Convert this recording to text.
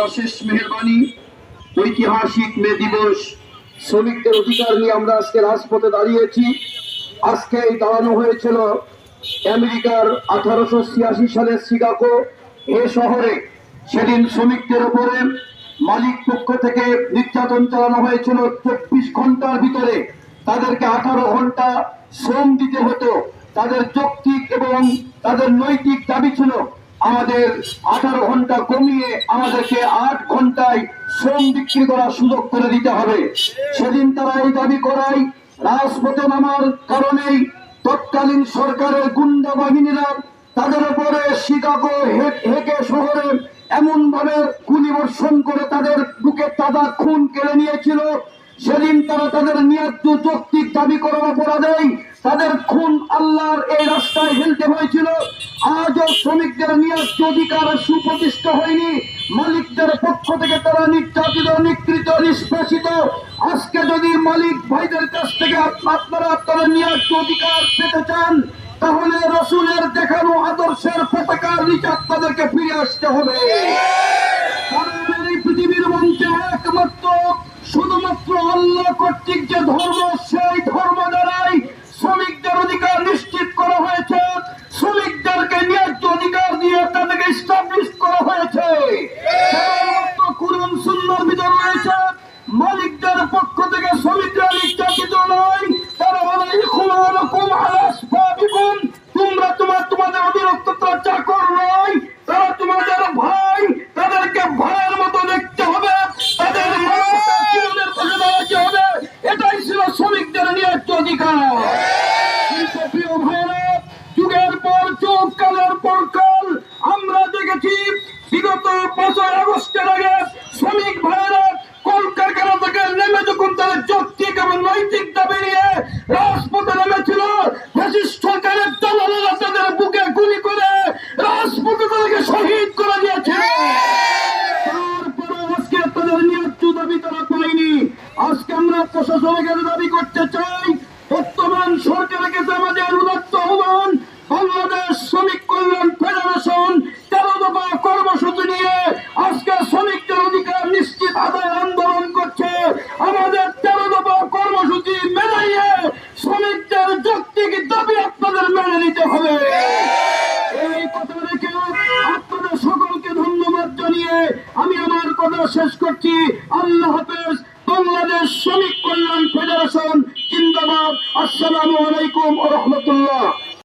অশেষ মেহেরবানি। ঐতিহাসিক মে দিবস, শ্রমিকদের অধিকার নিয়ে আমরা আজকে রাজপথে দাঁড়িয়েছি। আজকে এই দাঁড়ানো হয়েছিল আমেরিকার 1886 সালের শিকাগো এ শহরে। সেদিন শ্রমিকদের উপরে মালিক পক্ষ থেকে নির্যাতন চালানো হয়েছিল। 24 ঘন্টার ভিতরে তাদেরকে 18 ঘন্টা শ্রম দিতে হতো। তাদের যৌক্তিক এবং তাদের নৈতিক দাবি ছিল আমাদের 18 ঘন্টা কমিয়ে আমাদেরকে 8 ঘন্টায় শ্রম বিক্রি করার সুযোগ করে দিতে হবে। সেদিন তারা এই দাবি করায় রাজপথে নামার কারণেই তৎকালীন সরকারের গুন্ডা বাহিনীরা তাদের উপরে শিকাগো হেগে শহরে এমন ভাবে গুলিবর্ষণ করে তাদের বুকে তাজা খুন কেড়ে নিয়েছিল। সেদিন তারা তাদের ন্যায্য যৌক্তিক দাবি করার অপরাধেই তাদের খুন আল্লাহর এই রাস্তায় ফেলতে হয়েছিল। আজও শ্রমিকদের ন্যায্য অধিকার সুপ্রতিষ্ঠা হয়নি। মালিকদের পক্ষ থেকে তারা নির্যাতিত, নিগৃহীত, নিষ্পেষিত। আজকে যদি মালিক ভাইদের কাছ থেকে আপনারা আপনারা ন্যায্য অধিকার পেতে চান, তাহলে রাসূলের দেখানো আদর্শের পতাকার নিচে আপনাদেরকে ফিরে আসতে হবে। পৃথিবীর মঞ্চে একমাত্র শুধুমাত্র আল্লাহ কর্তৃক যে ধর্ম, সেই ধর্ম দ্বারাই শ্রমিকদের অধিকার নিশ্চিত করা হয়েছে। শ্রমিকদেরকে ন্যায্য অধিকার দিয়ে তাদেরকে এস্টাবলিশ করা হয়েছে। কুরআন সুন্নাহর ভিতরে রয়েছে মালিকদের পক্ষ থেকে শ্রমিকরা নির্যাতিত নয়, তারা তোমরা তোমাদের অধীনস্থরা চাকর নয়, তারা তোমাদের ভাই। তাদেরকে ভাইয়ের মতো দেখতে হবে, তাদের হবে। এটাই ছিল শ্রমিকদের ন্যায্য অধিকার। কিন্তু প্রিয় ভাইরা, যুগের পর যুগ, কালের পর কাল আমরা দেখেছি বিগত 5 আগস্টের আগে শ্রমিক ভাইরা কলকারখানা থেকে নেমে যখন তাদের যৌক্তিক এবং নৈতিক দাবি নিয়ে রাজপথে নেমেছিল, ফ্যাসিস্ট সরকারের দালালেরা তাদের বুকে গুলি করে রাজপথে তাদেরকে শহীদ করে দিয়েছে। তারপরে আজকে তাদের ন্যায্য দাবি তারা পায়নি। আজকে আমরা প্রশাসনের কাছে দাবি করতে চাই, বর্তমান সরকারের কাছে আমাদের উদাত্ত আহ্বান, বাংলাদেশ শ্রমিক কল্যাণ ফেডারেশন 13 দফা কর্মসূচি নিয়ে আজকে শ্রমিকদের অধিকার নিশ্চিত আদায় আন্দোলন করছে। আমাদের 13 দফা কর্মসূচি মেনে নিয়ে শ্রমিকদের যৌক্তিক দাবি আপনাদের মেনে নিতে হবে। এই কথা রেখে আপনাদের সকলকে ধন্যবাদ জানিয়ে আমি আমার কথা শেষ করছি। আল্লাহ হাফেজ। বাংলাদেশ শ্রমিক কল্যাণ ফেডারেশন জিন্দাবাদ। আসসালামু আলাইকুম ওয়া রাহমাতুল্লাহ।